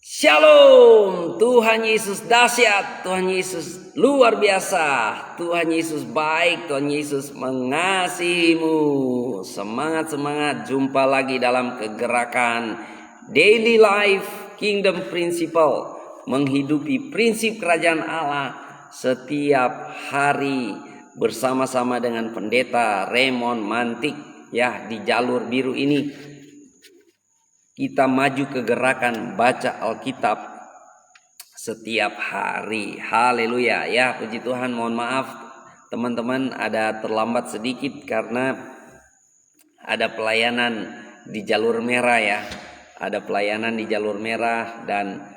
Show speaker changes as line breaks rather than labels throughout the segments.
Shalom, Tuhan Yesus dahsyat, Tuhan Yesus luar biasa, Tuhan Yesus baik, Tuhan Yesus mengasihimu. Semangat, jumpa lagi dalam kegerakan Daily Life Kingdom Principle, menghidupi prinsip kerajaan Allah setiap hari bersama-sama dengan Pendeta Raymond Mantik ya di jalur biru ini. Kita maju ke gerakan baca Alkitab setiap hari. Haleluya ya, puji Tuhan. Mohon maaf teman-teman ada terlambat sedikit karena ada pelayanan di jalur merah ya. Ada pelayanan di jalur merah dan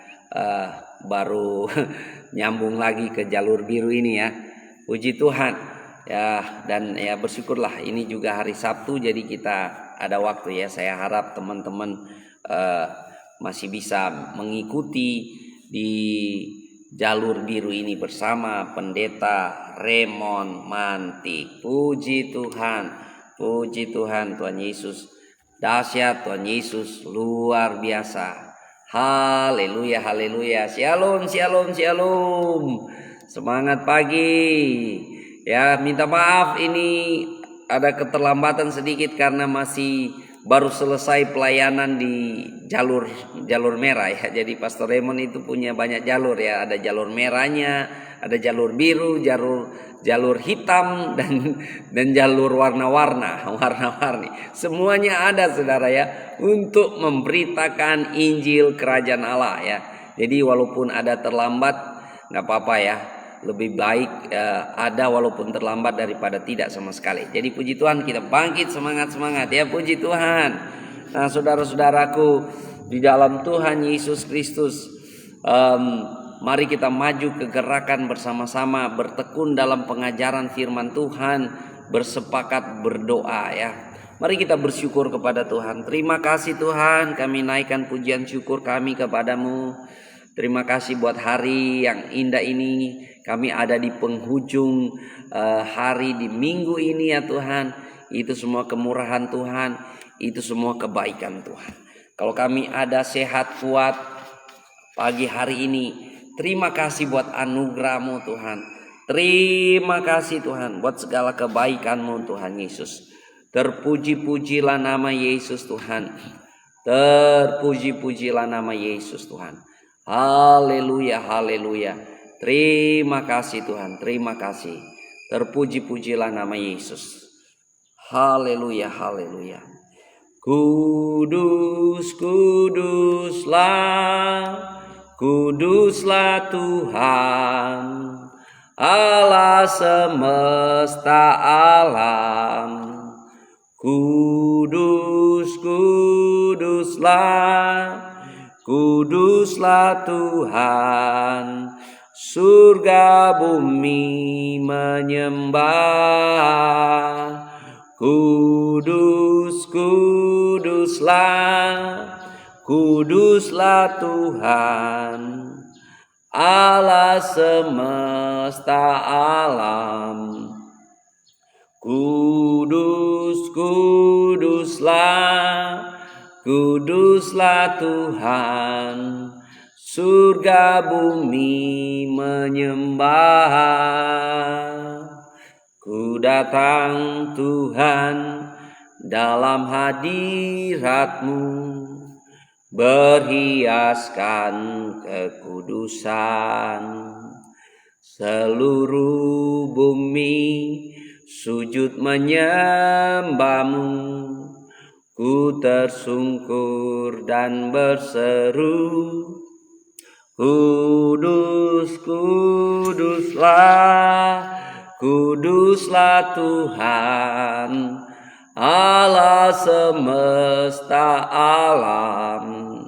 baru nyambung lagi ke jalur biru ini ya. Puji Tuhan ya, dan ya bersyukurlah ini juga hari Sabtu jadi kita ada waktu ya. Saya harap teman-teman masih bisa mengikuti di jalur biru ini bersama Pendeta Raymond Mantik. Puji Tuhan, Tuhan Yesus dahsyat, Tuhan Yesus luar biasa. Haleluya, haleluya. Shalom. Semangat pagi. Ya, minta maaf ini ada keterlambatan sedikit karena masih baru selesai pelayanan di jalur merah ya. Jadi Pastor Raymond itu punya banyak jalur ya. Ada jalur merahnya, ada jalur biru, jalur hitam dan jalur warna-warni. Semuanya ada saudara ya, untuk memberitakan Injil Kerajaan Allah ya. Jadi walaupun ada terlambat nggak apa-apa ya. Lebih baik ada walaupun terlambat daripada tidak sama sekali. Jadi puji Tuhan, kita bangkit semangat ya, puji Tuhan. Nah saudara-saudaraku di dalam Tuhan Yesus Kristus, mari kita maju ke gerakan bersama-sama, bertekun dalam pengajaran firman Tuhan, bersepakat berdoa ya. Mari kita bersyukur kepada Tuhan. Terima kasih Tuhan, kami naikkan pujian syukur kami kepadamu. Terima kasih buat hari yang indah ini. Kami ada di penghujung hari di minggu ini ya Tuhan. Itu semua kemurahan Tuhan, itu semua kebaikan Tuhan. Kalau kami ada sehat kuat pagi hari ini, terima kasih buat anugerah-Mu Tuhan. Terima kasih Tuhan buat segala kebaikan-Mu Tuhan Yesus. Terpuji-pujilah nama Yesus Tuhan. Terpuji-pujilah nama Yesus Tuhan. Haleluya, haleluya. Terima kasih Tuhan, terima kasih. Terpuji-pujilah nama Yesus. Haleluya, haleluya. Kudus, kuduslah Tuhan, Allah semesta alam. Kuduslah Tuhan, surga bumi menyembah. Kuduslah Tuhan, Allah semesta alam. Kuduslah Tuhan, surga bumi menyembah. Ku datang Tuhan dalam hadirat-Mu, berhiaskan kekudusan. Seluruh bumi sujud menyembah-Mu. Ku tersungkur dan berseru, kuduslah Tuhan, Allah semesta alam.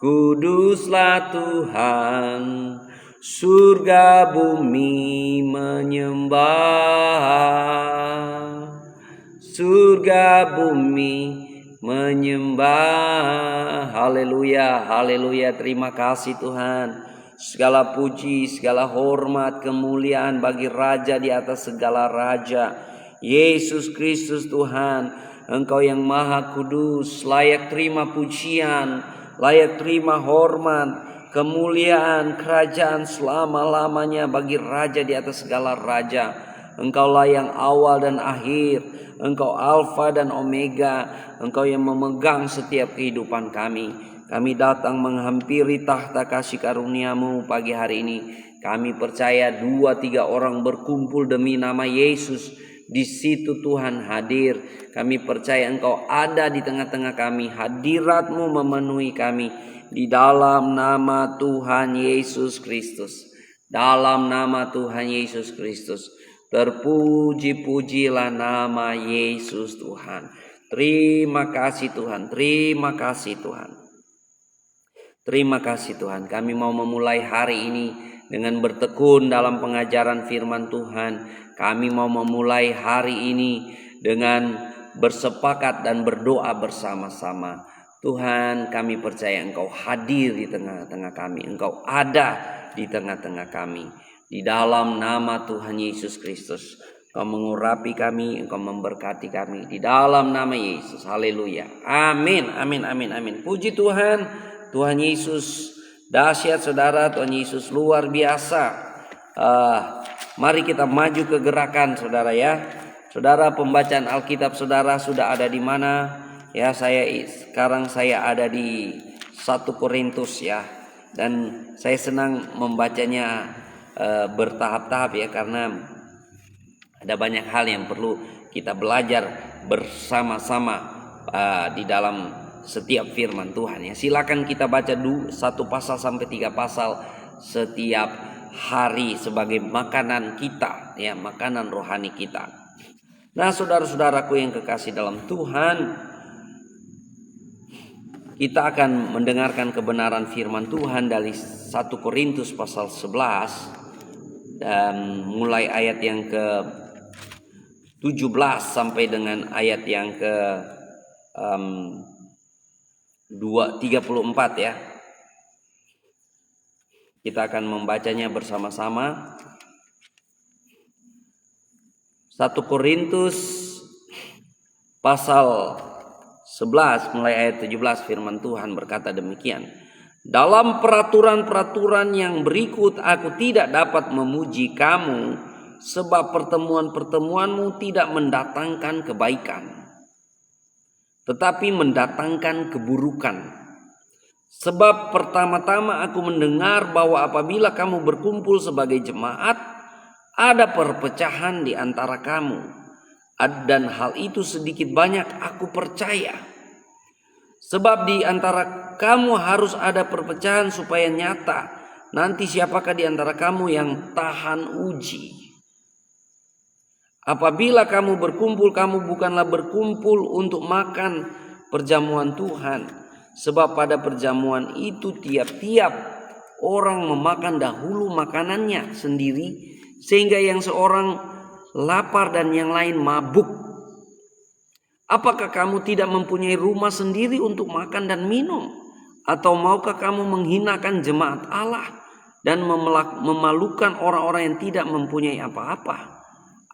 Kuduslah Tuhan, surga bumi menyembah. Surga bumi menyembah. Haleluya, haleluya. Terima kasih Tuhan. Segala puji, segala hormat, kemuliaan bagi Raja di atas segala raja, Yesus Kristus Tuhan. Engkau yang maha kudus, layak terima pujian, layak terima hormat, kemuliaan, kerajaan selama-lamanya bagi Raja di atas segala raja. Engkaulah yang awal dan akhir, Engkau Alfa dan Omega, Engkau yang memegang setiap kehidupan kami. Kami datang menghampiri tahta kasih karunia-Mu pagi hari ini. Kami percaya 2-3 orang berkumpul demi nama Yesus, di situ Tuhan hadir. Kami percaya Engkau ada di tengah-tengah kami, hadirat-Mu memenuhi kami. Di dalam nama Tuhan Yesus Kristus, dalam nama Tuhan Yesus Kristus, terpuji-pujilah nama Yesus Tuhan. Terima kasih Tuhan, terima kasih Tuhan. Terima kasih Tuhan. Kami mau memulai hari ini dengan bertekun dalam pengajaran firman Tuhan. Kami mau memulai hari ini dengan bersepakat dan berdoa bersama-sama. Tuhan, kami percaya Engkau hadir di tengah-tengah kami. Engkau ada di tengah-tengah kami. Di dalam nama Tuhan Yesus Kristus, Engkau mengurapi kami, Engkau memberkati kami. Di dalam nama Yesus, haleluya. Amin, amin, amin, amin. Puji Tuhan. Tuhan Yesus dahsyat saudara, Tuhan Yesus luar biasa. Mari kita maju ke gerakan saudara ya. Saudara, pembacaan Alkitab saudara sudah ada di mana? Ya, sekarang saya ada di 1 Korintus ya. Dan saya senang membacanya bertahap-tahap ya, karena ada banyak hal yang perlu kita belajar bersama-sama di dalam setiap firman Tuhan ya. Silakan kita baca 1 pasal sampai 3 pasal setiap hari sebagai makanan kita ya, makanan rohani kita. Nah, saudara-saudaraku yang kekasih dalam Tuhan, kita akan mendengarkan kebenaran firman Tuhan dari 1 Korintus pasal 11 dan mulai ayat yang ke 17 sampai dengan ayat yang ke 34 ya. Kita akan membacanya bersama-sama. 1 Korintus pasal 11 mulai ayat 17, firman Tuhan berkata demikian. Dalam peraturan-peraturan yang berikut aku tidak dapat memuji kamu, sebab pertemuan-pertemuanmu tidak mendatangkan kebaikan, tetapi mendatangkan keburukan. Sebab pertama-tama aku mendengar bahwa apabila kamu berkumpul sebagai jemaat, ada perpecahan di antara kamu. Dan hal itu sedikit banyak aku percaya. Sebab di antara kamu harus ada perpecahan supaya nyata nanti siapakah di antara kamu yang tahan uji. Apabila kamu berkumpul, kamu bukanlah berkumpul untuk makan perjamuan Tuhan. Sebab pada perjamuan itu tiap-tiap orang memakan dahulu makanannya sendiri, sehingga yang seorang lapar dan yang lain mabuk. Apakah kamu tidak mempunyai rumah sendiri untuk makan dan minum? Atau maukah kamu menghinakan jemaat Allah dan memalukan orang-orang yang tidak mempunyai apa-apa?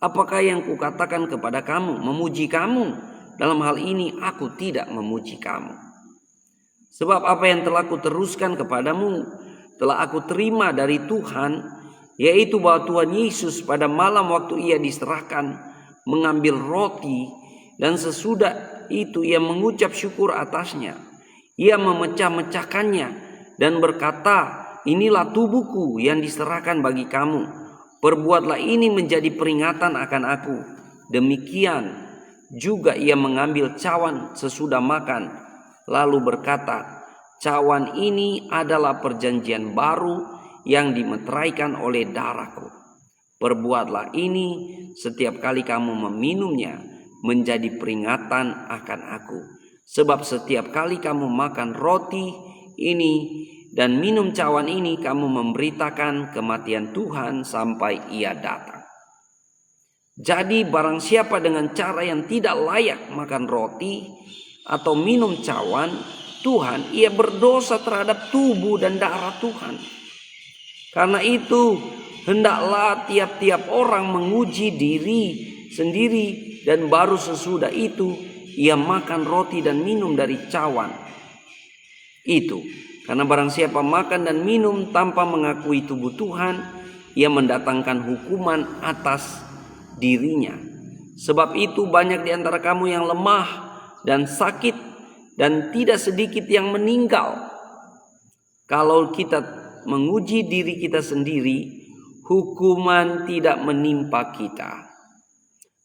Apakah yang kukatakan kepada kamu, memuji kamu? Dalam hal ini aku tidak memuji kamu. Sebab apa yang telah kuteruskan kepadamu telah aku terima dari Tuhan, yaitu bahwa Tuhan Yesus pada malam waktu ia diserahkan mengambil roti, dan sesudah itu ia mengucap syukur atasnya. Ia memecah-mecahkannya dan berkata, inilah tubuhku yang diserahkan bagi kamu. Perbuatlah ini menjadi peringatan akan aku. Demikian juga ia mengambil cawan sesudah makan, lalu berkata, cawan ini adalah perjanjian baru yang dimeteraikan oleh darahku. Perbuatlah ini setiap kali kamu meminumnya, menjadi peringatan akan aku. Sebab setiap kali kamu makan roti ini dan minum cawan ini, kamu memberitakan kematian Tuhan sampai ia datang. Jadi barang siapa dengan cara yang tidak layak makan roti atau minum cawan Tuhan, ia berdosa terhadap tubuh dan darah Tuhan. Karena itu hendaklah tiap-tiap orang menguji diri sendiri, dan baru sesudah itu ia makan roti dan minum dari cawan itu. Karena barang siapa makan dan minum tanpa mengakui tubuh Tuhan, ia mendatangkan hukuman atas dirinya. Sebab itu banyak di antara kamu yang lemah dan sakit, dan tidak sedikit yang meninggal. Kalau kita menguji diri kita sendiri, hukuman tidak menimpa kita.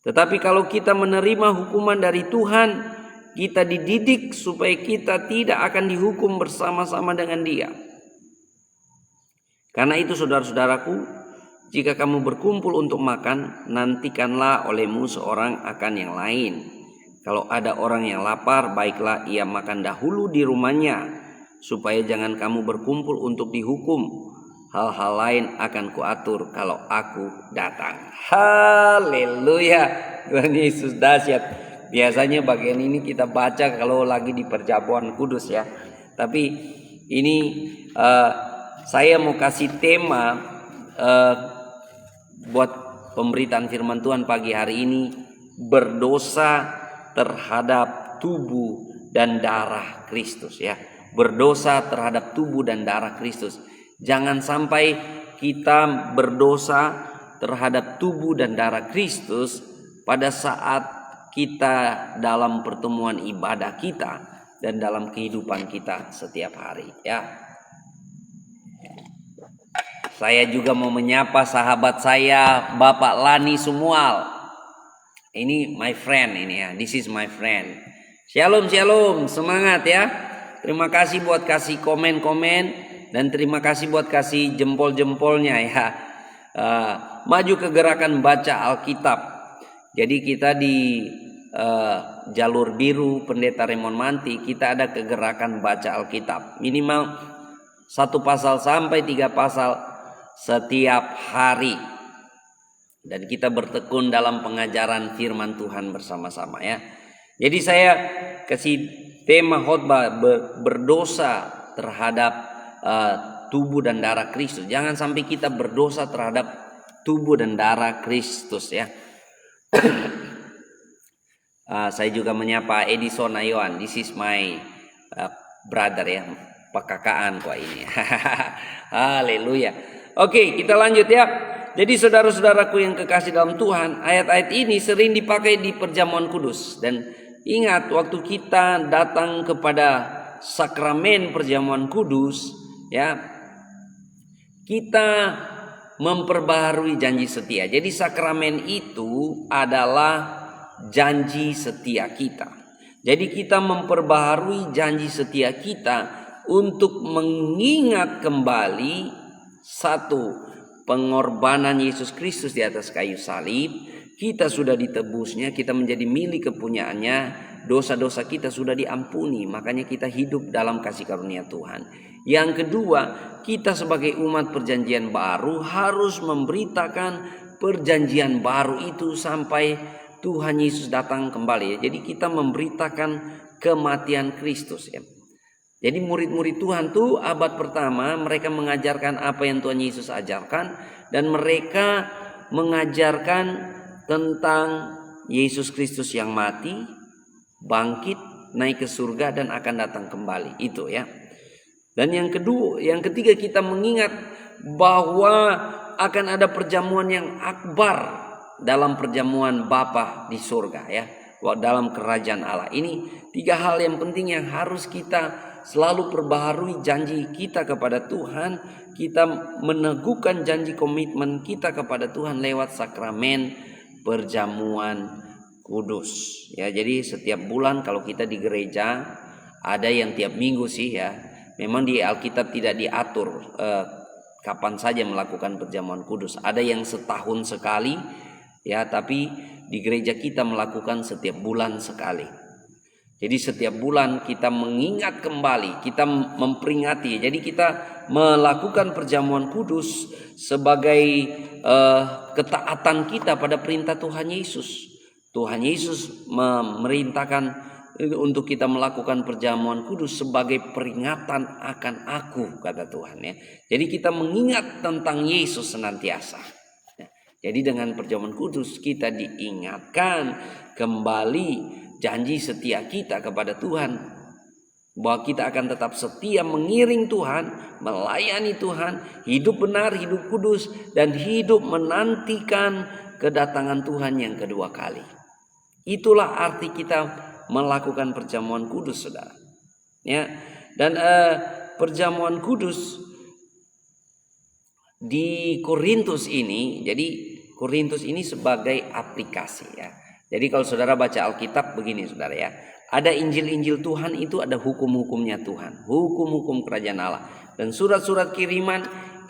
Tetapi kalau kita menerima hukuman dari Tuhan, kita dididik supaya kita tidak akan dihukum bersama-sama dengan Dia. Karena itu saudara-saudaraku, jika kamu berkumpul untuk makan, nantikanlah olehmu seorang akan yang lain. Kalau ada orang yang lapar, baiklah ia makan dahulu di rumahnya, supaya jangan kamu berkumpul untuk dihukum. Hal-hal lain akan kuatur kalau aku datang. Haleluya. Tuhan Yesus dahsyat. Biasanya bagian ini kita baca kalau lagi di perjamuan kudus ya. Tapi ini saya mau kasih tema buat pemberitaan firman Tuhan pagi hari ini, berdosa terhadap tubuh dan darah Kristus ya. Berdosa terhadap tubuh dan darah Kristus. Jangan sampai kita berdosa terhadap tubuh dan darah Kristus pada saat kita dalam pertemuan ibadah kita dan dalam kehidupan kita setiap hari ya. Saya juga mau menyapa sahabat saya Bapak Lani Sumual. Ini my friend ini ya. This is my friend. Shalom shalom, semangat ya. Terima kasih buat kasih komen-komen dan terima kasih buat kasih jempol-jempolnya ya. Maju ke gerakan baca Alkitab. Jadi kita di jalur biru Pendeta Raymond Manti, kita ada kegerakan baca Alkitab minimal 1 pasal sampai 3 pasal setiap hari, dan kita bertekun dalam pengajaran firman Tuhan bersama-sama ya. Jadi saya kasih tema khotbah berdosa terhadap tubuh dan darah Kristus. Jangan sampai kita berdosa terhadap tubuh dan darah Kristus ya. Saya juga menyapa Edison Ayoan. This is my brother ya, pekakaan kok ini. Haleluya. Oke, kita lanjut ya. Jadi saudara-saudaraku yang kekasih dalam Tuhan, ayat-ayat ini sering dipakai di perjamuan kudus. Dan ingat, waktu kita datang kepada sakramen perjamuan kudus ya, kita memperbaharui janji setia. Jadi sakramen itu adalah janji setia kita. Jadi kita memperbaharui janji setia kita untuk mengingat kembali satu, pengorbanan Yesus Kristus di atas kayu salib. Kita sudah ditebusnya, kita menjadi milik kepunyaannya, dosa-dosa kita sudah diampuni, makanya kita hidup dalam kasih karunia Tuhan. Yang kedua, kita sebagai umat perjanjian baru harus memberitakan perjanjian baru itu sampai Tuhan Yesus datang kembali ya. Jadi kita memberitakan kematian Kristus ya. Jadi murid-murid Tuhan tuh abad pertama mereka mengajarkan apa yang Tuhan Yesus ajarkan, dan mereka mengajarkan tentang Yesus Kristus yang mati, bangkit, naik ke surga dan akan datang kembali. Itu ya. Dan yang ketiga kita mengingat bahwa akan ada perjamuan yang akbar dalam perjamuan Bapa di surga ya, dalam kerajaan Allah. Ini 3 hal yang penting yang harus kita selalu perbaharui janji kita kepada Tuhan. Kita meneguhkan janji komitmen kita kepada Tuhan lewat sakramen perjamuan kudus ya. Jadi setiap bulan kalau kita di gereja, ada yang tiap minggu sih ya. Memang di Alkitab tidak diatur kapan saja melakukan perjamuan kudus. Ada yang setahun sekali ya, tapi di gereja kita melakukan setiap bulan sekali. Jadi setiap bulan kita mengingat kembali, kita memperingati. Jadi kita melakukan perjamuan kudus sebagai ketaatan kita pada perintah Tuhan Yesus. Tuhan Yesus memerintahkan untuk kita melakukan perjamuan kudus sebagai peringatan akan aku, kata Tuhan ya. Jadi kita mengingat tentang Yesus senantiasa. Jadi dengan perjamuan kudus kita diingatkan kembali janji setia kita kepada Tuhan, bahwa kita akan tetap setia mengiring Tuhan, melayani Tuhan, hidup benar, hidup kudus, dan hidup menantikan kedatangan Tuhan yang kedua kali. Itulah arti kita melakukan perjamuan kudus, saudara. Ya, dan perjamuan kudus di Korintus ini, jadi Korintus ini sebagai aplikasi ya. Jadi kalau saudara baca Alkitab begini, saudara ya. Ada Injil-Injil Tuhan, itu ada hukum-hukumnya Tuhan, hukum-hukum kerajaan Allah. Dan surat-surat kiriman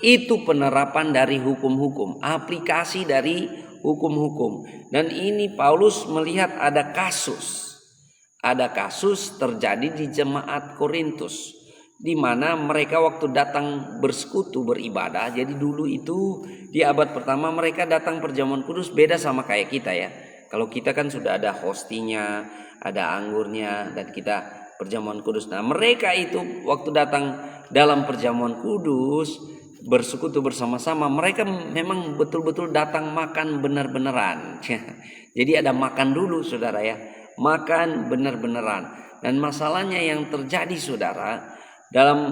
itu penerapan dari hukum-hukum, aplikasi dari hukum-hukum. Dan ini Paulus melihat ada kasus terjadi di jemaat Korintus, di mana mereka waktu datang bersekutu beribadah. Jadi dulu itu di abad pertama mereka datang perjamuan kudus beda sama kayak kita ya. Kalau kita kan sudah ada hostinya, ada anggurnya, dan kita perjamuan kudus. Nah mereka itu waktu datang dalam perjamuan kudus bersekutu bersama-sama, mereka memang betul-betul datang makan benar-beneran. Jadi ada makan dulu, saudara ya, makan benar-beneran. Dan masalahnya yang terjadi, saudara, dalam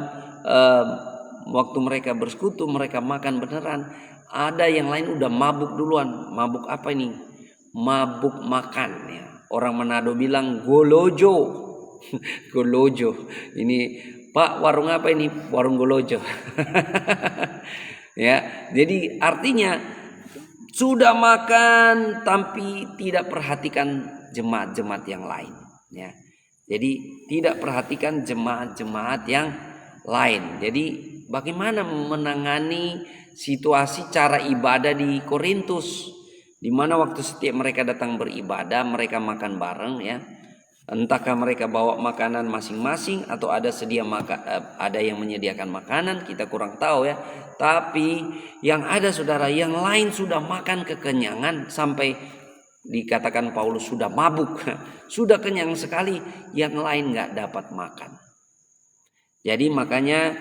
waktu mereka bersekutu, mereka makan beneran, ada yang lain udah mabuk duluan. Mabuk apa ini? Mabuk makan ya. Orang Manado bilang golojo. Golojo. Ini Pak, warung apa ini? Warung golojo. Ya, jadi artinya sudah makan tapi tidak perhatikan jemaat-jemaat yang lain ya. Jadi tidak perhatikan jemaat-jemaat yang lain. Jadi bagaimana menangani situasi cara ibadah di Korintus, di mana waktu setiap mereka datang beribadah, mereka makan bareng ya. Entahkah mereka bawa makanan masing-masing atau ada ada yang menyediakan makanan, kita kurang tahu ya. Tapi yang ada, saudara, yang lain sudah makan kekenyangan sampai dikatakan Paulus sudah mabuk, sudah kenyang sekali, yang lain nggak dapat makan. Jadi makanya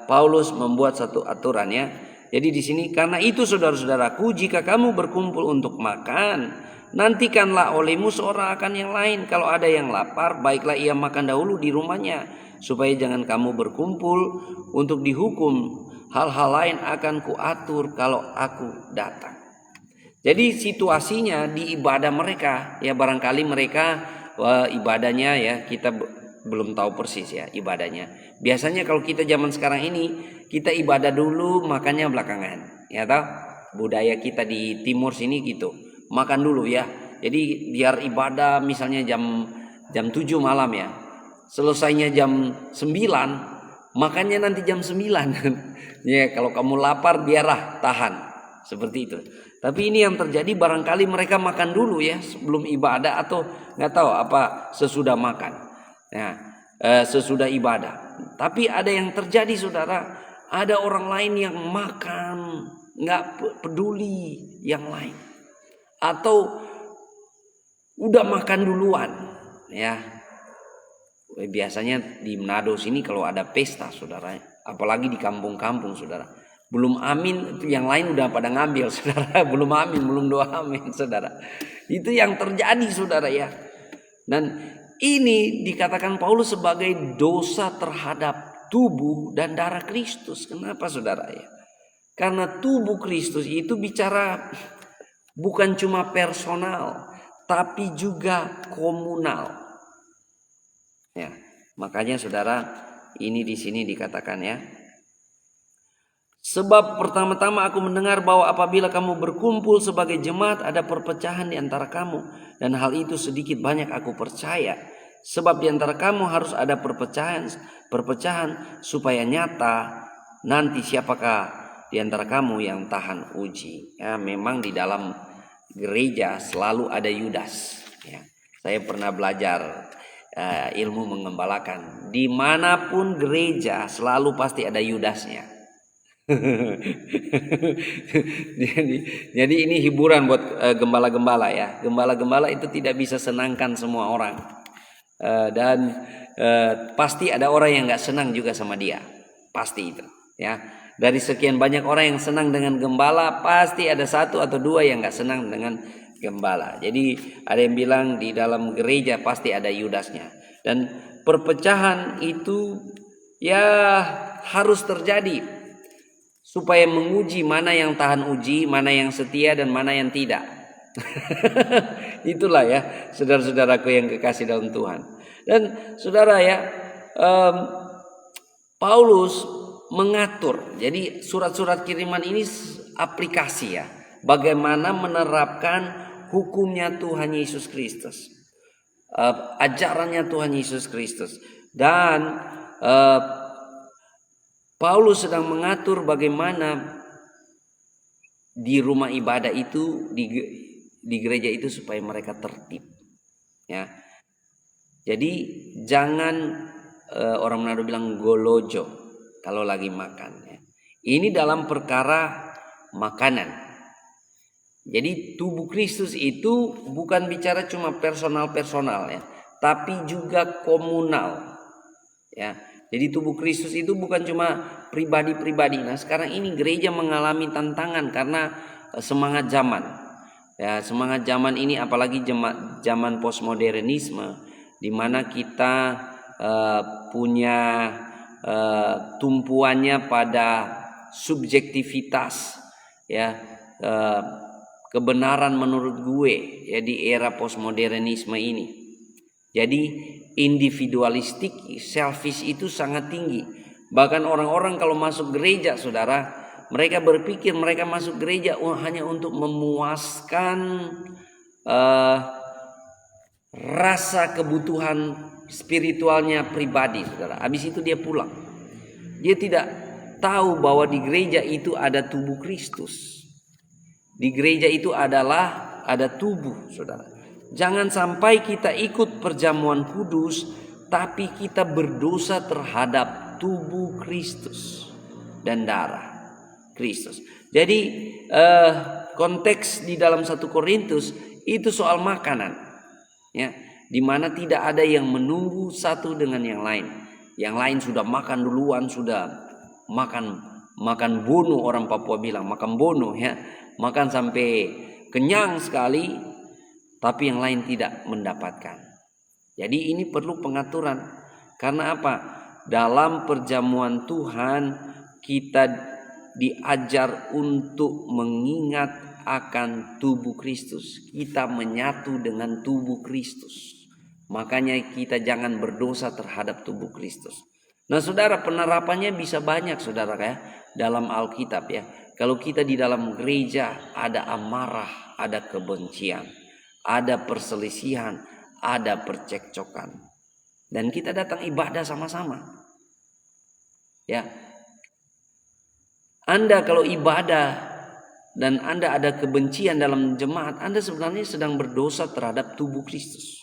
Paulus membuat satu aturan ya. Jadi di sini, karena itu saudara-saudaraku, jika kamu berkumpul untuk makan, nantikanlah olehmu seorang akan yang lain. Kalau ada yang lapar, baiklah ia makan dahulu di rumahnya, supaya jangan kamu berkumpul untuk dihukum. Hal-hal lain akan kuatur kalau aku datang. Jadi situasinya di ibadah mereka ya, barangkali mereka ibadahnya ya, kita belum tahu persis ya ibadahnya. Biasanya kalau kita zaman sekarang ini, kita ibadah dulu, makannya belakangan ya toh. Budaya kita di timur sini gitu, makan dulu ya. Jadi biar ibadah misalnya jam 7 malam ya, selesainya jam 9, makannya nanti jam 9. Ya, kalau kamu lapar biarlah tahan, seperti itu. Tapi ini yang terjadi, barangkali mereka makan dulu ya sebelum ibadah, atau nggak tahu apa sesudah makan. Nah, sesudah ibadah. Tapi ada yang terjadi, saudara, ada orang lain yang makan nggak peduli yang lain, atau udah makan duluan ya. Biasanya di Manado sini kalau ada pesta, saudara, apalagi di kampung-kampung, saudara, belum amin itu yang lain udah pada ngambil, saudara. Belum amin, belum doa amin, saudara. Itu yang terjadi, saudara ya. Dan ini dikatakan Paulus sebagai dosa terhadap tubuh dan darah Kristus. Kenapa, saudara ya? Karena tubuh Kristus itu bicara bukan cuma personal, tapi juga komunal. Ya, makanya saudara, ini di sini dikatakan ya. Sebab pertama-tama aku mendengar bahwa apabila kamu berkumpul sebagai jemaat ada perpecahan di antara kamu, dan hal itu sedikit banyak aku percaya. Sebab di antara kamu harus ada perpecahan supaya nyata nanti siapakah di antara kamu yang tahan uji. Ya, memang di dalam gereja selalu ada Yudas. Ya, saya pernah belajar ilmu mengembalakan. Dimanapun gereja selalu pasti ada Yudasnya. jadi ini hiburan buat gembala-gembala ya. Gembala-gembala itu tidak bisa senangkan semua orang, dan pasti ada orang yang nggak senang juga sama dia, pasti itu ya. Dari sekian banyak orang yang senang dengan gembala, pasti ada satu atau dua yang nggak senang dengan gembala. Jadi ada yang bilang di dalam gereja pasti ada Yudasnya. Dan perpecahan itu ya harus terjadi supaya menguji mana yang tahan uji, mana yang setia dan mana yang tidak. Itulah ya saudara-saudaraku yang kekasih dalam Tuhan. Dan saudara ya, Paulus mengatur. Jadi surat-surat kiriman ini aplikasi ya, bagaimana menerapkan hukumnya Tuhan Yesus Kristus, ajarannya Tuhan Yesus Kristus. Dan Paulus sedang mengatur bagaimana di rumah ibadah itu, di gereja itu supaya mereka tertib. Ya, jadi jangan orang Manado bilang golojo kalau lagi makan. Ya. Ini dalam perkara makanan. Jadi tubuh Kristus itu bukan bicara cuma personal ya, tapi juga komunal. Ya. Jadi tubuh Kristus itu bukan cuma pribadi-pribadi. Nah sekarang ini gereja mengalami tantangan karena semangat zaman. Ya, semangat zaman ini apalagi zaman postmodernisme, di mana kita punya tumpuannya pada subjektivitas, ya, kebenaran menurut gue ya di era postmodernisme ini. Jadi individualistik, selfish itu sangat tinggi. Bahkan orang-orang kalau masuk gereja, saudara, mereka berpikir mereka masuk gereja hanya untuk memuaskan rasa kebutuhan spiritualnya pribadi, saudara. Habis itu dia pulang. Dia tidak tahu bahwa di gereja itu ada tubuh Kristus. Di gereja itu ada tubuh, saudara. Jangan sampai kita ikut perjamuan kudus, tapi kita berdosa terhadap tubuh Kristus dan darah Kristus. Jadi konteks di dalam 1 Korintus itu soal makanan, ya, di mana tidak ada yang menunggu satu dengan yang lain. Yang lain sudah makan duluan, sudah makan bono, orang Papua bilang makan bono, ya, makan sampai kenyang sekali. Tapi yang lain tidak mendapatkan. Jadi ini perlu pengaturan. Karena apa? Dalam perjamuan Tuhan kita diajar untuk mengingat akan tubuh Kristus. Kita menyatu dengan tubuh Kristus. Makanya kita jangan berdosa terhadap tubuh Kristus. Nah saudara, penerapannya bisa banyak saudara ya. Dalam Alkitab ya. Kalau kita di dalam gereja ada amarah, ada kebencian, ada perselisihan, ada percekcokan, dan kita datang ibadah sama-sama. Ya, Anda kalau ibadah dan Anda ada kebencian dalam jemaat, Anda sebenarnya sedang berdosa terhadap tubuh Kristus.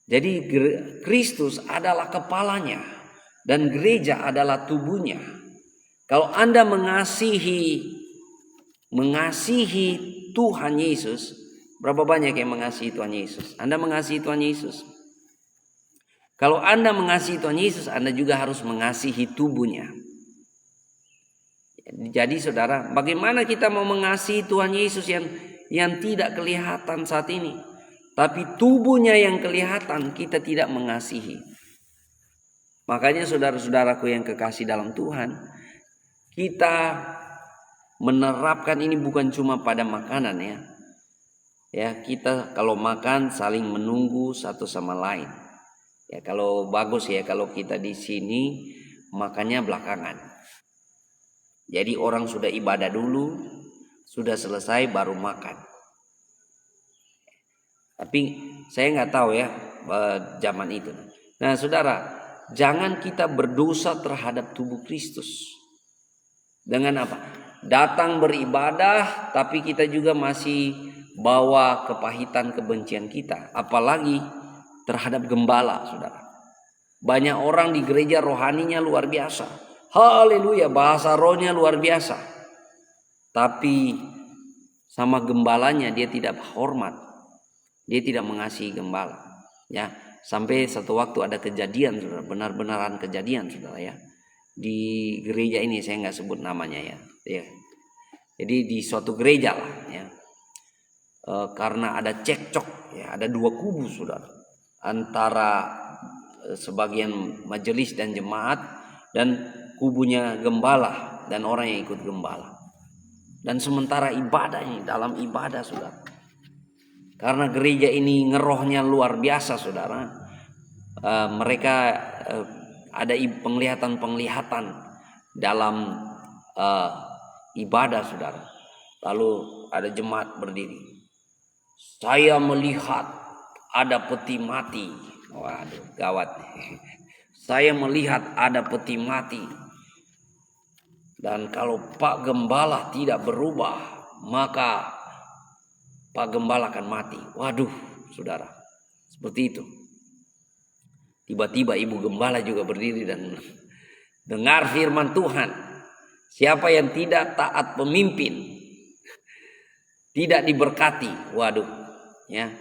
Jadi Kristus adalah kepalanya dan gereja adalah tubuhnya. Kalau Anda mengasihi Tuhan Yesus, berapa banyak yang mengasihi Tuhan Yesus? Anda mengasihi Tuhan Yesus. Kalau Anda mengasihi Tuhan Yesus, Anda juga harus mengasihi tubuhnya. Jadi saudara, bagaimana kita mau mengasihi Tuhan Yesus yang tidak kelihatan saat ini, tapi tubuhnya yang kelihatan kita tidak mengasihi? Makanya saudara-saudaraku yang kekasih dalam Tuhan, kita menerapkan ini bukan cuma pada makanan ya. Ya, kita kalau makan saling menunggu satu sama lain. Ya, kalau bagus ya kalau kita di sini makannya belakangan. Jadi orang sudah ibadah dulu, sudah selesai baru makan. Tapi saya nggak tahu ya zaman itu. Nah, saudara, jangan kita berdosa terhadap tubuh Kristus. Dengan apa? Datang beribadah, tapi kita juga masih bawa kepahitan kebencian kita, apalagi terhadap gembala, saudara. Banyak orang di gereja rohaninya luar biasa, haleluya, bahasa rohnya luar biasa, tapi sama gembalanya dia tidak hormat, dia tidak mengasihi gembala, ya. Sampai satu waktu ada kejadian, saudara, benar-benaran kejadian, saudara ya, di gereja ini, saya nggak sebut namanya ya. Jadi di suatu gereja lah ya. karena ada cekcok, ya, ada dua kubu saudara, antara sebagian majelis dan jemaat dan kubunya gembala dan orang yang ikut gembala. Dan sementara ibadah ini dalam ibadah saudara, karena gereja ini ngerohnya luar biasa saudara, mereka ada penglihatan dalam ibadah saudara. Lalu ada jemaat berdiri, saya melihat ada peti mati. Waduh, gawat. Saya melihat ada peti mati. Dan kalau Pak Gembala tidak berubah, maka Pak Gembala akan mati. Waduh, saudara, seperti itu. Tiba-tiba Ibu Gembala juga berdiri dan dengar firman Tuhan. Siapa yang tidak taat pemimpin, tidak diberkati. Waduh, ya.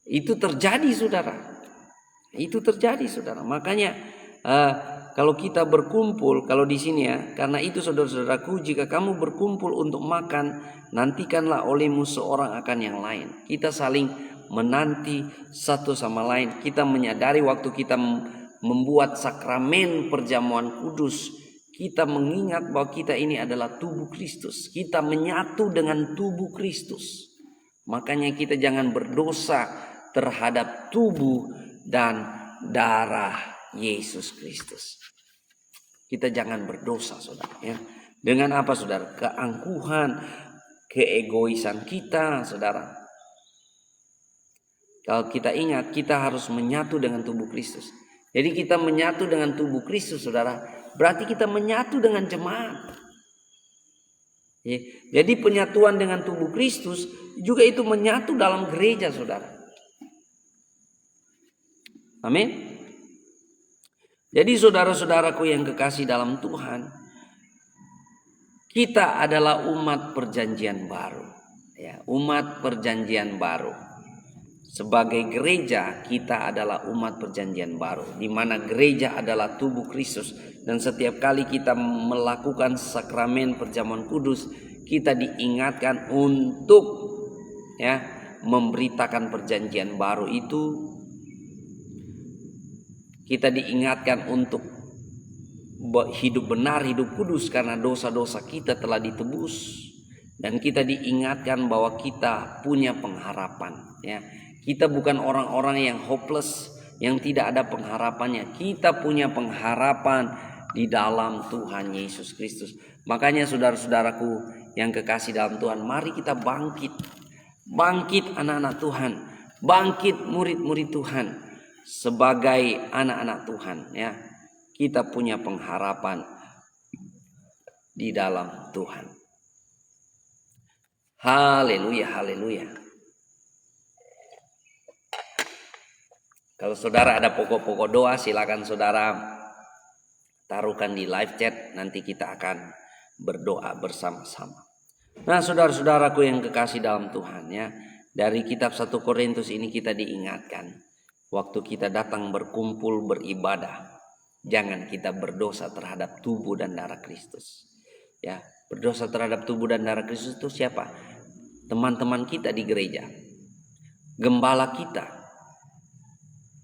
Itu terjadi saudara. Itu terjadi saudara. Makanya kalau kita berkumpul, kalau di sini ya, karena itu saudara-saudaraku, jika kamu berkumpul untuk makan, nantikanlah olehmu seorang akan yang lain. Kita saling menanti satu sama lain. Kita menyadari waktu kita membuat sakramen perjamuan kudus, kita mengingat bahwa kita ini adalah tubuh Kristus. Kita menyatu dengan tubuh Kristus. Makanya kita jangan berdosa terhadap tubuh dan darah Yesus Kristus. Kita jangan berdosa saudara ya. Dengan apa saudara? Keangkuhan, keegoisan kita saudara. Kalau kita ingat, kita harus menyatu dengan tubuh Kristus. Jadi kita menyatu dengan tubuh Kristus saudara, berarti kita menyatu dengan jemaat. Ya. Jadi penyatuan dengan tubuh Kristus juga itu menyatu dalam gereja saudara. Amin. Jadi saudara-saudaraku yang kekasih dalam Tuhan, kita adalah umat perjanjian baru. Ya, umat perjanjian baru. Sebagai gereja kita adalah umat perjanjian baru, di mana gereja adalah tubuh Kristus. Dan setiap kali kita melakukan sakramen perjamuan kudus, kita diingatkan untuk ya memberitakan perjanjian baru itu. Kita diingatkan untuk hidup benar, hidup kudus, karena dosa-dosa kita telah ditebus. Dan kita diingatkan bahwa kita punya pengharapan ya. Kita bukan orang-orang yang hopeless, yang tidak ada pengharapannya. Kita punya pengharapan di dalam Tuhan Yesus Kristus. Makanya saudara-saudaraku yang kekasih dalam Tuhan, mari kita bangkit. Bangkit anak-anak Tuhan, bangkit murid-murid Tuhan. Sebagai anak-anak Tuhan ya, kita punya pengharapan di dalam Tuhan. Haleluya, haleluya. Kalau saudara ada pokok-pokok doa, silakan saudara taruhkan di live chat, nanti kita akan berdoa bersama-sama. Nah, saudara-saudaraku yang kekasih dalam Tuhan ya, dari kitab 1 Korintus ini kita diingatkan, waktu kita datang berkumpul beribadah, jangan kita berdosa terhadap tubuh dan darah Kristus. Ya, berdosa terhadap tubuh dan darah Kristus itu siapa? Teman-teman kita di gereja, gembala kita,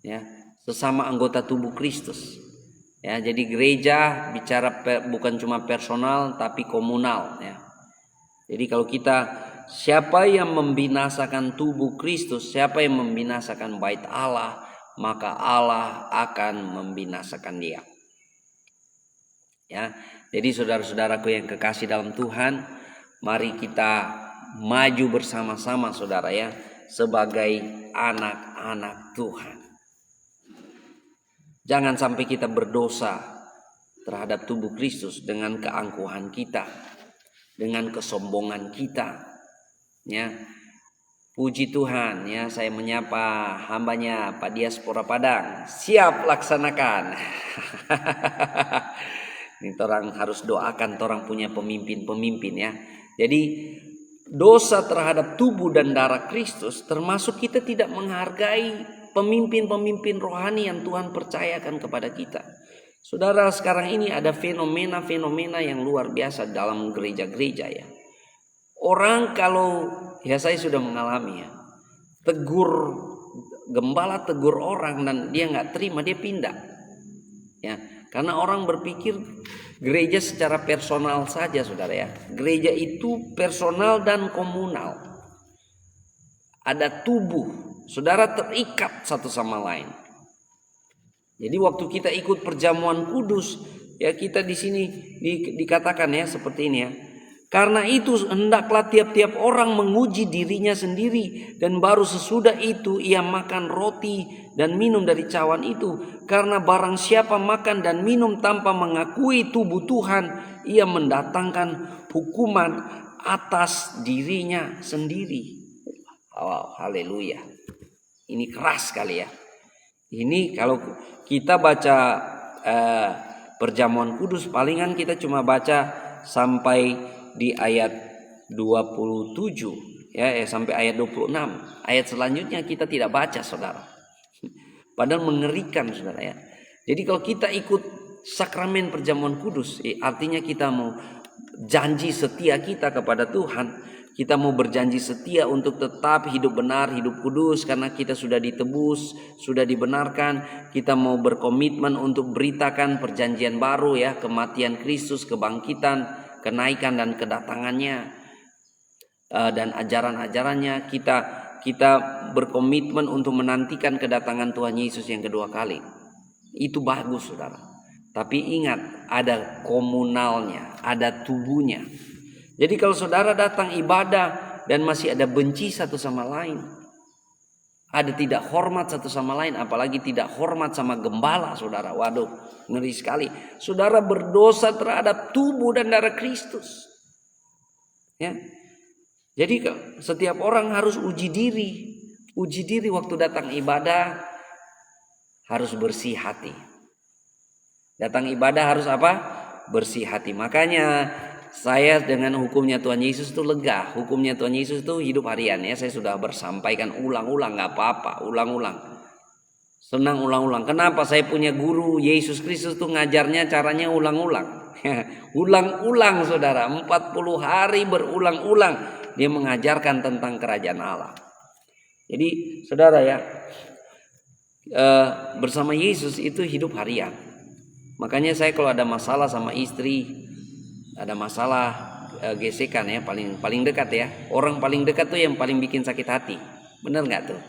ya, sesama anggota tubuh Kristus. Ya, jadi gereja bicara bukan cuma personal tapi komunal. Ya. Jadi kalau kita, siapa yang membinasakan tubuh Kristus, siapa yang membinasakan bait Allah, maka Allah akan membinasakan dia. Ya, jadi saudara-saudaraku yang kekasih dalam Tuhan, mari kita maju bersama-sama saudara ya, sebagai anak-anak Tuhan. Jangan sampai kita berdosa terhadap tubuh Kristus dengan keangkuhan kita, dengan kesombongan kita. Ya, puji Tuhan ya, saya menyapa hambanya Pak Diaspora Padang. Siap laksanakan. Ini orang harus doakan, orang punya pemimpin-pemimpin ya. Jadi dosa terhadap tubuh dan darah Kristus termasuk kita tidak menghargai pemimpin-pemimpin rohani yang Tuhan percayakan kepada kita. Saudara, sekarang ini ada fenomena-fenomena yang luar biasa dalam gereja-gereja ya. Orang kalau ya saya sudah mengalami ya. Tegur gembala, tegur orang dan dia nggak terima, dia pindah. Ya, karena orang berpikir gereja secara personal saja, saudara ya. Gereja itu personal dan komunal. Ada tubuh, saudara terikat satu sama lain. Jadi waktu kita ikut perjamuan kudus, ya kita di sini dikatakan ya seperti ini ya. Karena itu hendaklah tiap-tiap orang menguji dirinya sendiri, dan baru sesudah itu ia makan roti dan minum dari cawan itu. Karena barang siapa makan dan minum tanpa mengakui tubuh Tuhan, ia mendatangkan hukuman atas dirinya sendiri. Wow, haleluya. Ini keras sekali ya. Ini kalau kita baca perjamuan kudus, palingan kita cuma baca sampai di ayat 27 ya, sampai ayat 26. Ayat selanjutnya kita tidak baca, saudara. Padahal mengerikan, saudara ya. Jadi kalau kita ikut sakramen perjamuan kudus, artinya kita mau janji setia kita kepada Tuhan. Kita mau berjanji setia untuk tetap hidup benar, hidup kudus, karena kita sudah ditebus, sudah dibenarkan. Kita mau berkomitmen untuk beritakan perjanjian baru ya, kematian Kristus, kebangkitan, kenaikan dan kedatangannya, dan ajaran-ajarannya. Kita berkomitmen untuk menantikan kedatangan Tuhan Yesus yang kedua kali. Itu bagus, saudara. Tapi ingat, ada komunalnya, ada tubuhnya. Jadi kalau saudara datang ibadah dan masih ada benci satu sama lain, ada tidak hormat satu sama lain, apalagi tidak hormat sama gembala, saudara. Waduh, ngeri sekali. Saudara berdosa terhadap tubuh dan darah Kristus. Ya. Jadi setiap orang harus uji diri. Uji diri waktu datang ibadah, harus bersih hati. Datang ibadah harus apa? Bersih hati. Makanya saya dengan hukumnya Tuhan Yesus itu lega. Hukumnya Tuhan Yesus itu hidup harian ya. Saya sudah bersampaikan ulang-ulang, gak apa-apa, ulang-ulang. Senang ulang-ulang. Kenapa? Saya punya guru Yesus Kristus tuh ngajarnya caranya ulang-ulang. Ulang-ulang, saudara. 40 hari berulang-ulang dia mengajarkan tentang kerajaan Allah. Jadi saudara ya, bersama Yesus itu hidup harian. Makanya saya kalau ada masalah sama istri, ada masalah gesekan ya, paling dekat ya. Orang paling dekat tuh yang paling bikin sakit hati. Bener nggak tuh?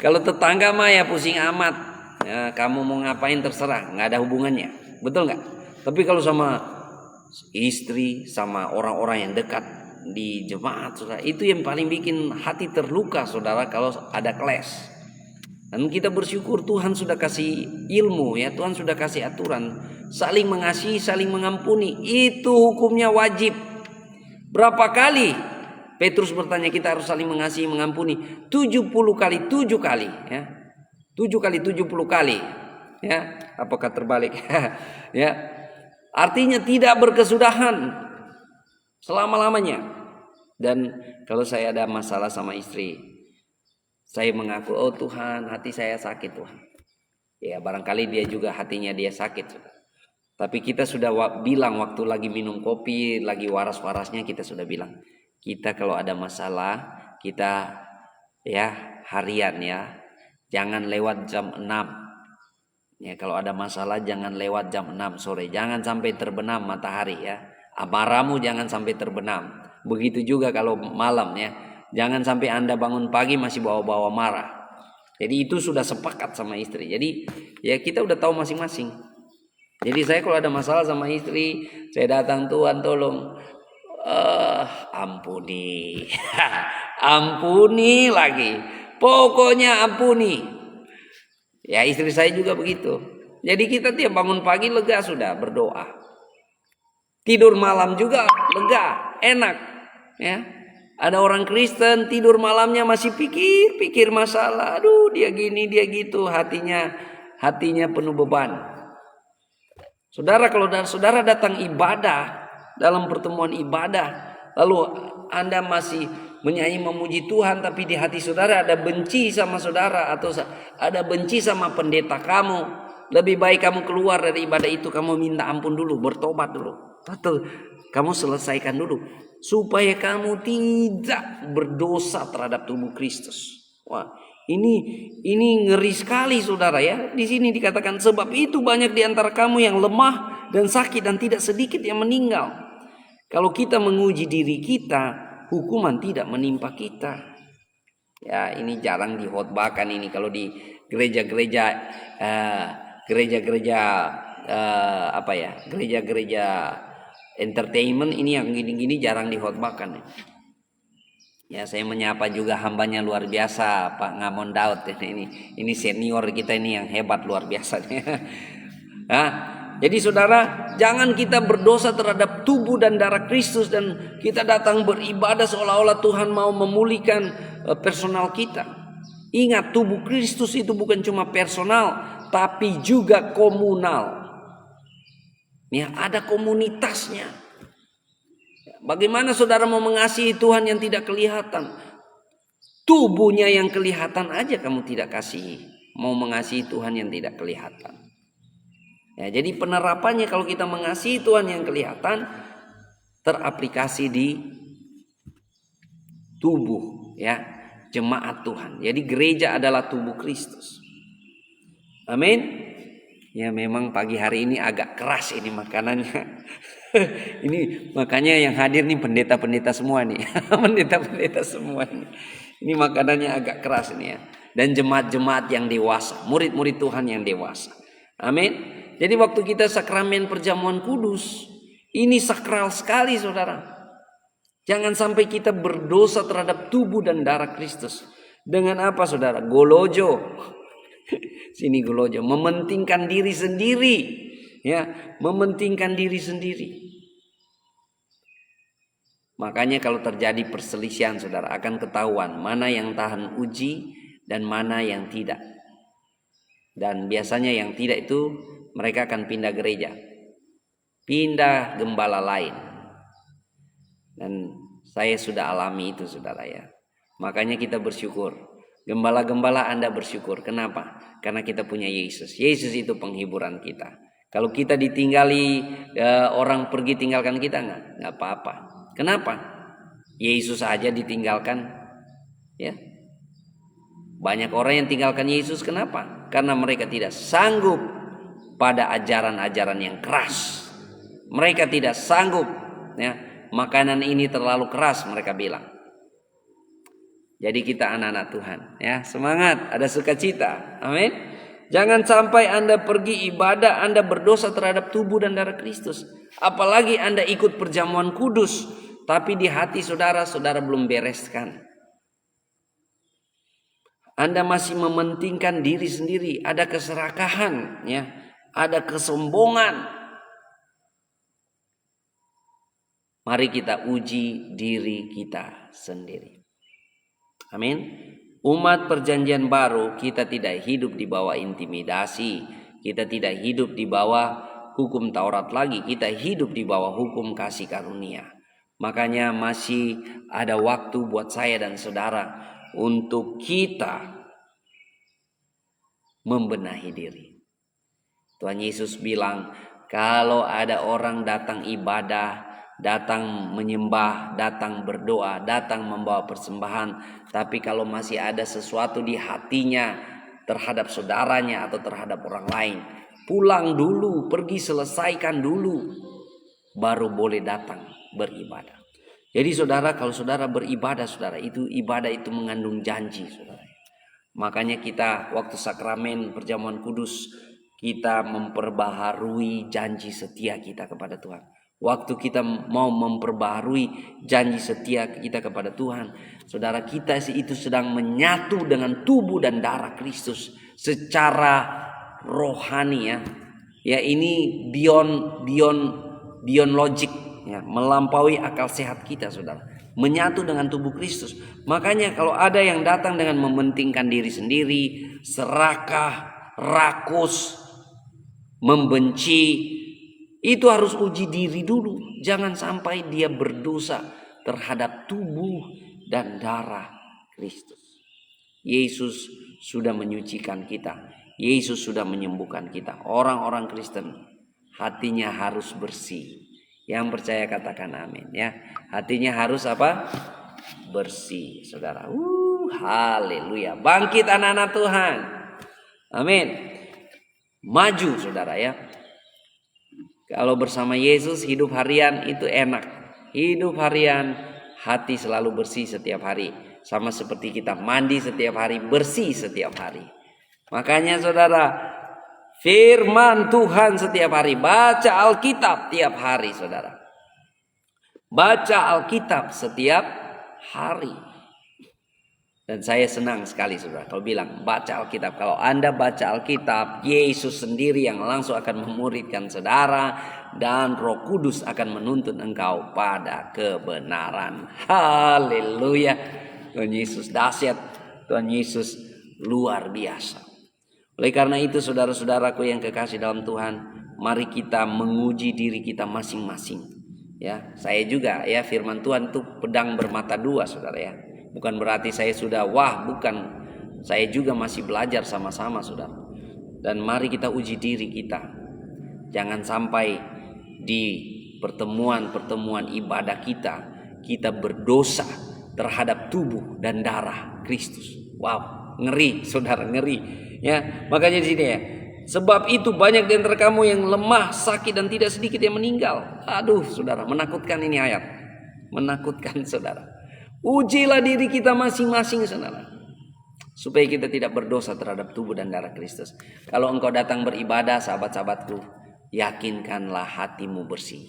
Kalau tetangga mah ya pusing amat. Ya, kamu mau ngapain terserah, nggak ada hubungannya. Betul nggak? Tapi kalau sama istri, sama orang-orang yang dekat di jemaat, saudara, itu yang paling bikin hati terluka, saudara, kalau ada clash. Dan kita bersyukur Tuhan sudah kasih ilmu ya, Tuhan sudah kasih aturan. Saling mengasihi, saling mengampuni, itu hukumnya wajib. Berapa kali Petrus bertanya kita harus saling mengasihi, mengampuni? 70 kali 7 kali ya. 7 kali 70 kali ya. Apakah terbalik? Ya. Artinya tidak berkesudahan selama-lamanya. Dan kalau saya ada masalah sama istri, saya mengaku, oh Tuhan, hati saya sakit Tuhan. Ya barangkali dia juga hatinya dia sakit, saudara. Tapi kita sudah bilang waktu lagi minum kopi, lagi waras-warasnya kita sudah bilang. Kita kalau ada masalah, kita ya harian ya. Jangan lewat jam 6. Ya kalau ada masalah jangan lewat jam 6 sore. Jangan sampai terbenam matahari ya. Amarahmu jangan sampai terbenam. Begitu juga kalau malam ya. Jangan sampai Anda bangun pagi masih bawa-bawa marah. Jadi itu sudah sepakat sama istri. Jadi ya kita udah tahu masing-masing. Jadi saya kalau ada masalah sama istri, saya datang, Tuhan tolong, ampuni, ampuni lagi, pokoknya ampuni. Ya istri saya juga begitu. Jadi kita tiap bangun pagi lega sudah berdoa. Tidur malam juga lega, enak. Ya, ada orang Kristen tidur malamnya masih pikir masalah. Aduh dia gini dia gitu, hatinya penuh beban. Saudara, kalau saudara datang ibadah, dalam pertemuan ibadah, lalu Anda masih menyanyi memuji Tuhan, tapi di hati saudara ada benci sama saudara, atau ada benci sama pendeta kamu, Lebih baik kamu keluar dari ibadah itu, kamu minta ampun dulu, bertobat dulu. Betul, kamu selesaikan dulu supaya kamu tidak berdosa terhadap tubuh Kristus. Wah, ini ngeri sekali saudara ya. Di sini dikatakan sebab itu banyak di antara kamu yang lemah dan sakit dan tidak sedikit yang meninggal. Kalau kita menguji diri kita, hukuman tidak menimpa kita. Ya, ini jarang dihotbahkan ini kalau di gereja-gereja gereja-gereja entertainment ini yang gini-gini jarang dihotbahkan. Ya, saya menyapa juga hambanya luar biasa Pak Ngamon Daud ini senior kita ini yang hebat luar biasa. Nah, jadi saudara, jangan kita berdosa terhadap tubuh dan darah Kristus dan kita datang beribadah seolah-olah Tuhan mau memulihkan personal kita. Ingat, tubuh Kristus itu bukan cuma personal, tapi juga komunal. Ya, ada komunitasnya. Bagaimana saudara mau mengasihi Tuhan yang tidak kelihatan? Tubuhnya yang kelihatan aja kamu tidak kasihi. Mau mengasihi Tuhan yang tidak kelihatan. Ya, jadi penerapannya kalau kita mengasihi Tuhan yang kelihatan teraplikasi di tubuh ya, jemaat Tuhan. Jadi gereja adalah tubuh Kristus. Amin. Ya, memang pagi hari ini agak keras ini makanannya. Ini makanya yang hadir nih pendeta-pendeta semua nih. Pendeta-pendeta semua nih. Ini makanannya agak keras ini ya. Dan jemaat-jemaat yang dewasa, murid-murid Tuhan yang dewasa. Amin. Jadi waktu kita sakramen perjamuan kudus, ini sakral sekali saudara. Jangan sampai kita berdosa terhadap tubuh dan darah Kristus. Dengan apa saudara? Golojo. Sini golojo. Mementingkan diri sendiri. Ya, mementingkan diri sendiri. Makanya kalau terjadi perselisihan saudara, akan ketahuan mana yang tahan uji dan mana yang tidak. Dan biasanya yang tidak itu mereka akan pindah gereja, pindah gembala lain. Dan saya sudah alami itu saudara ya. Makanya kita bersyukur. Gembala-gembala Anda bersyukur. Kenapa? Karena kita punya Yesus. Yesus itu penghiburan kita. Kalau kita ditinggali orang pergi tinggalkan kita nggak apa-apa. Kenapa? Yesus aja ditinggalkan. Ya. Banyak orang yang tinggalkan Yesus. Kenapa? Karena mereka tidak sanggup pada ajaran-ajaran yang keras. Mereka tidak sanggup ya, makanan ini terlalu keras mereka bilang. Jadi kita anak-anak Tuhan ya, semangat, ada sukacita. Amin. Jangan sampai Anda pergi ibadah Anda berdosa terhadap tubuh dan darah Kristus. Apalagi Anda ikut perjamuan kudus tapi di hati saudara belum bereskan. Anda masih mementingkan diri sendiri, ada keserakahan ya. Ada kesombongan. Mari kita uji diri kita sendiri. Amin. Umat perjanjian baru, kita tidak hidup di bawah intimidasi. Kita tidak hidup di bawah hukum Taurat lagi. Kita hidup di bawah hukum kasih karunia. Makanya masih ada waktu buat saya dan saudara untuk kita membenahi diri. Tuhan Yesus bilang, kalau ada orang datang ibadah, datang menyembah, datang berdoa, datang membawa persembahan, tapi kalau masih ada sesuatu di hatinya terhadap saudaranya atau terhadap orang lain, pulang dulu, pergi selesaikan dulu, baru boleh datang beribadah. Jadi saudara, kalau saudara beribadah, saudara, ibadah itu mengandung janji, saudara. Makanya kita waktu sakramen perjamuan kudus, kita memperbaharui janji setia kita kepada Tuhan. Waktu kita mau memperbaharui janji setia kita kepada Tuhan, saudara, kita itu sedang menyatu dengan tubuh dan darah Kristus secara rohani ya. Ya, ini beyond logic ya, melampaui akal sehat kita saudara. Menyatu dengan tubuh Kristus. Makanya kalau ada yang datang dengan mementingkan diri sendiri, serakah, rakus, membenci, itu harus uji diri dulu. Jangan sampai dia berdosa terhadap tubuh dan darah Kristus. Yesus sudah menyucikan kita. Yesus sudah menyembuhkan kita. Orang-orang Kristen hatinya harus bersih. Yang percaya katakan amin ya. Hatinya harus apa? Bersih, saudara. Haleluya. Bangkit anak-anak Tuhan. Amin. Maju, saudara ya. Kalau bersama Yesus hidup harian itu enak. Hidup harian, hati selalu bersih setiap hari. Sama seperti kita mandi setiap hari, bersih setiap hari. Makanya saudara, firman Tuhan setiap hari. Baca Alkitab tiap hari, saudara. Baca Alkitab setiap hari. Dan saya senang sekali, saudara, kalau bilang baca Alkitab. Kalau Anda baca Alkitab, Yesus sendiri yang langsung akan memuridkan saudara, dan Roh Kudus akan menuntun engkau pada kebenaran. Haleluya. Tuhan Yesus dahsyat. Tuhan Yesus luar biasa. Oleh karena itu, saudara-saudaraku yang kekasih dalam Tuhan, mari kita menguji diri kita masing-masing. Ya, saya juga ya, firman Tuhan itu pedang bermata dua, saudara ya. Bukan berarti saya sudah bukan. Saya juga masih belajar sama-sama, saudara. Dan mari kita uji diri kita. Jangan sampai di pertemuan-pertemuan ibadah kita berdosa terhadap tubuh dan darah Kristus. Wow, ngeri, saudara, ngeri. Ya, makanya di sini ya. Sebab itu banyak di antara kamu yang lemah, sakit, dan tidak sedikit yang meninggal. Aduh, saudara, menakutkan ini ayat. Menakutkan, saudara. Ujilah diri kita masing-masing, saudara, supaya kita tidak berdosa terhadap tubuh dan darah Kristus. Kalau engkau datang beribadah, sahabat-sahabatku, yakinkanlah hatimu bersih.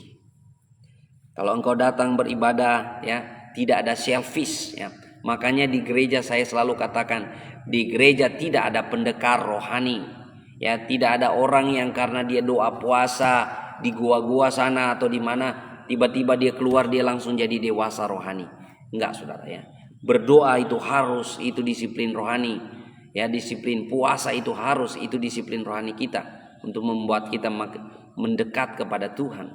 Kalau engkau datang beribadah, ya, tidak ada selfish, ya. Makanya di gereja saya selalu katakan, di gereja tidak ada pendekar rohani, ya, tidak ada orang yang karena dia doa puasa di gua-gua sana atau di mana tiba-tiba dia keluar dia langsung jadi dewasa rohani. Enggak, saudara ya. Berdoa itu harus, itu disiplin rohani. Ya, disiplin puasa itu harus, itu disiplin rohani kita untuk membuat kita mendekat kepada Tuhan.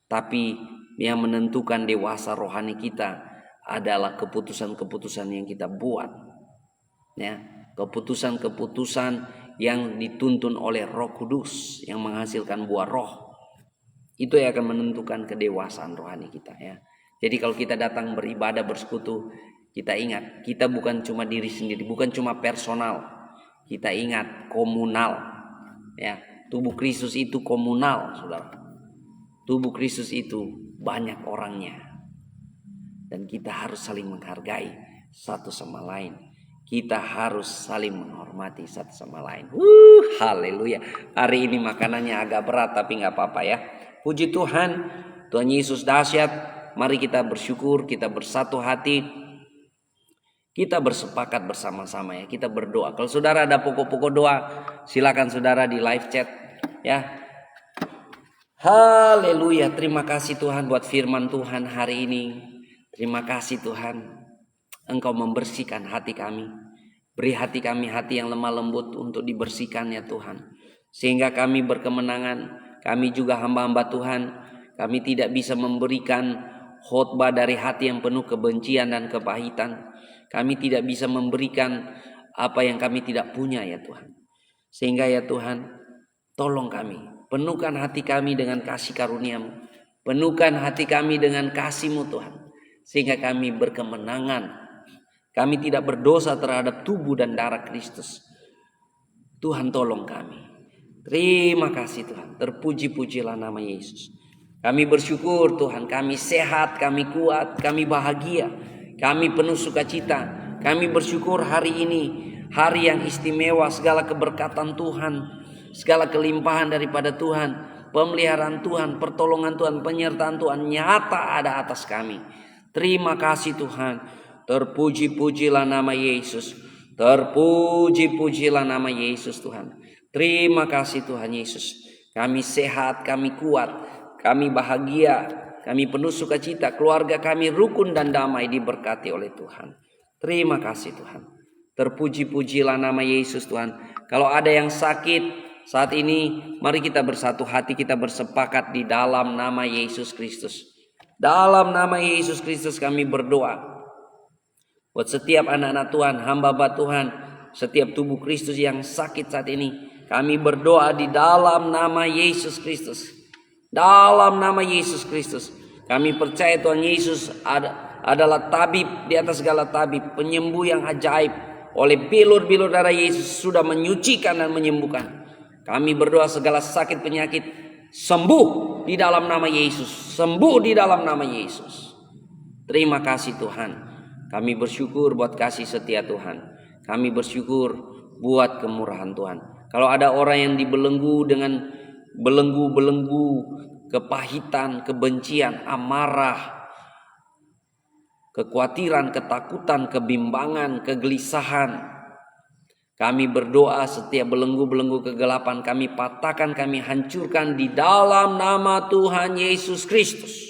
Tapi yang menentukan dewasa rohani kita adalah keputusan-keputusan yang kita buat. Ya, keputusan-keputusan yang dituntun oleh Roh Kudus yang menghasilkan buah roh. Itu yang akan menentukan kedewasaan rohani kita ya. Jadi kalau kita datang beribadah, bersekutu, kita ingat, kita bukan cuma diri sendiri, bukan cuma personal. Kita ingat komunal. Ya, tubuh Kristus itu komunal, saudara. Tubuh Kristus itu banyak orangnya. Dan kita harus saling menghargai satu sama lain. Kita harus saling menghormati satu sama lain. Haleluya. Hari ini makanannya agak berat, tapi gak apa-apa ya. Puji Tuhan, Tuhan Yesus dahsyat. Mari kita bersyukur, kita bersatu hati, kita bersepakat bersama-sama ya, kita berdoa. Kalau saudara ada pokok-pokok doa, silakan saudara di live chat ya. Haleluya, terima kasih Tuhan buat firman Tuhan hari ini. Terima kasih Tuhan, Engkau membersihkan hati kami. Beri hati kami hati yang lemah lembut untuk dibersihkan ya Tuhan. Sehingga kami berkemenangan, kami juga hamba-hamba Tuhan, kami tidak bisa memberikan khotbah dari hati yang penuh kebencian dan kepahitan. Kami tidak bisa memberikan apa yang kami tidak punya ya Tuhan. Sehingga ya Tuhan, tolong kami, penuhkan hati kami dengan kasih karunia-Mu. Penuhkan hati kami dengan kasih-Mu Tuhan. Sehingga kami berkemenangan. Kami tidak berdosa terhadap tubuh dan darah Kristus. Tuhan tolong kami. Terima kasih Tuhan. Terpuji-pujilah nama Yesus. Kami bersyukur Tuhan, kami sehat, kami kuat, kami bahagia, kami penuh sukacita. Kami bersyukur hari ini, hari yang istimewa, segala keberkatan Tuhan, segala kelimpahan daripada Tuhan, pemeliharaan Tuhan, pertolongan Tuhan, penyertaan Tuhan nyata ada atas kami. Terima kasih Tuhan, terpuji-pujilah nama Yesus, terpuji-pujilah nama Yesus Tuhan. Terima kasih Tuhan Yesus, kami sehat, kami kuat, kami bahagia, kami penuh sukacita, keluarga kami rukun dan damai diberkati oleh Tuhan. Terima kasih Tuhan. Terpuji-pujilah nama Yesus Tuhan. Kalau ada yang sakit saat ini, mari kita bersatu hati, kita bersepakat di dalam nama Yesus Kristus. Dalam nama Yesus Kristus kami berdoa. Buat setiap anak-anak Tuhan, hamba-hamba Tuhan, setiap tubuh Kristus yang sakit saat ini, Kami berdoa di dalam nama Yesus Kristus. Dalam nama Yesus Kristus. Kami percaya Tuhan Yesus adalah tabib di atas segala tabib. Penyembuh yang ajaib. Oleh bilur-bilur darah Yesus sudah menyucikan dan menyembuhkan. Kami berdoa segala sakit penyakit sembuh di dalam nama Yesus. Sembuh di dalam nama Yesus. Terima kasih Tuhan. Kami bersyukur buat kasih setia Tuhan. Kami bersyukur buat kemurahan Tuhan. Kalau ada orang yang dibelenggu dengan belenggu-belenggu kepahitan, kebencian, amarah, kekhawatiran, ketakutan, kebimbangan, kegelisahan, kami berdoa setiap belenggu-belenggu kegelapan kami patahkan, kami hancurkan di dalam nama Tuhan Yesus Kristus.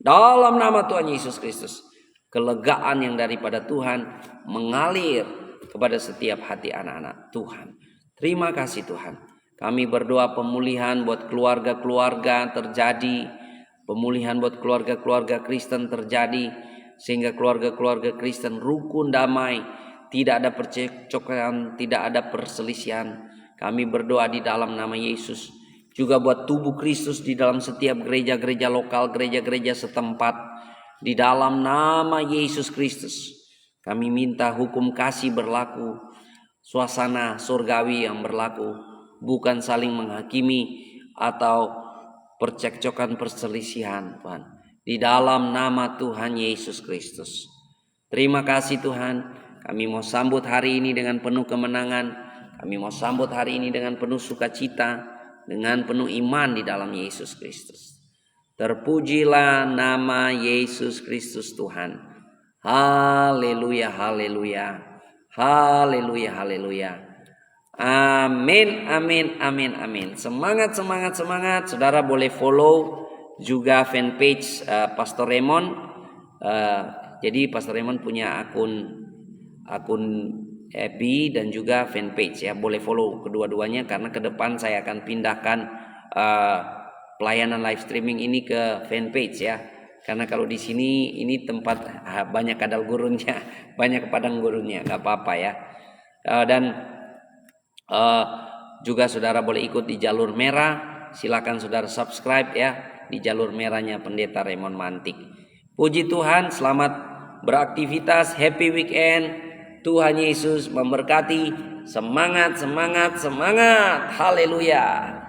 Dalam nama Tuhan Yesus Kristus. Kelegaan yang daripada Tuhan mengalir kepada setiap hati anak-anak Tuhan. Terima kasih Tuhan. Kami berdoa pemulihan buat keluarga-keluarga terjadi. Pemulihan buat keluarga-keluarga Kristen terjadi. Sehingga keluarga-keluarga Kristen rukun damai. Tidak ada percekcokan, tidak ada perselisihan. Kami berdoa di dalam nama Yesus. Juga buat tubuh Kristus di dalam setiap gereja-gereja lokal, gereja-gereja setempat. Di dalam nama Yesus Kristus. Kami minta hukum kasih berlaku. Suasana surgawi yang berlaku. Bukan saling menghakimi atau percekcokan perselisihan Tuhan. Di dalam nama Tuhan Yesus Kristus. Terima kasih Tuhan. Kami mau sambut hari ini dengan penuh kemenangan. Kami mau sambut hari ini dengan penuh sukacita. Dengan penuh iman di dalam Yesus Kristus. Terpujilah nama Yesus Kristus Tuhan. Haleluya, haleluya. Haleluya, haleluya. Amin, amin, amin, amin. Semangat, semangat, semangat. Saudara boleh follow juga fanpage Pastor Raymond. Jadi Pastor Raymond punya akun FB dan juga fanpage ya. Boleh follow kedua-duanya karena ke depan saya akan pindahkan pelayanan live streaming ini ke fanpage ya. Karena kalau di sini ini tempat banyak kadal gurunnya, banyak padang gurunnya, nggak apa-apa ya. Dan juga saudara boleh ikut di jalur merah. Silakan saudara subscribe ya di jalur merahnya Pendeta Raymond Mantik. Puji Tuhan, selamat beraktivitas, happy weekend. Tuhan Yesus memberkati. Semangat, semangat, semangat. Haleluya.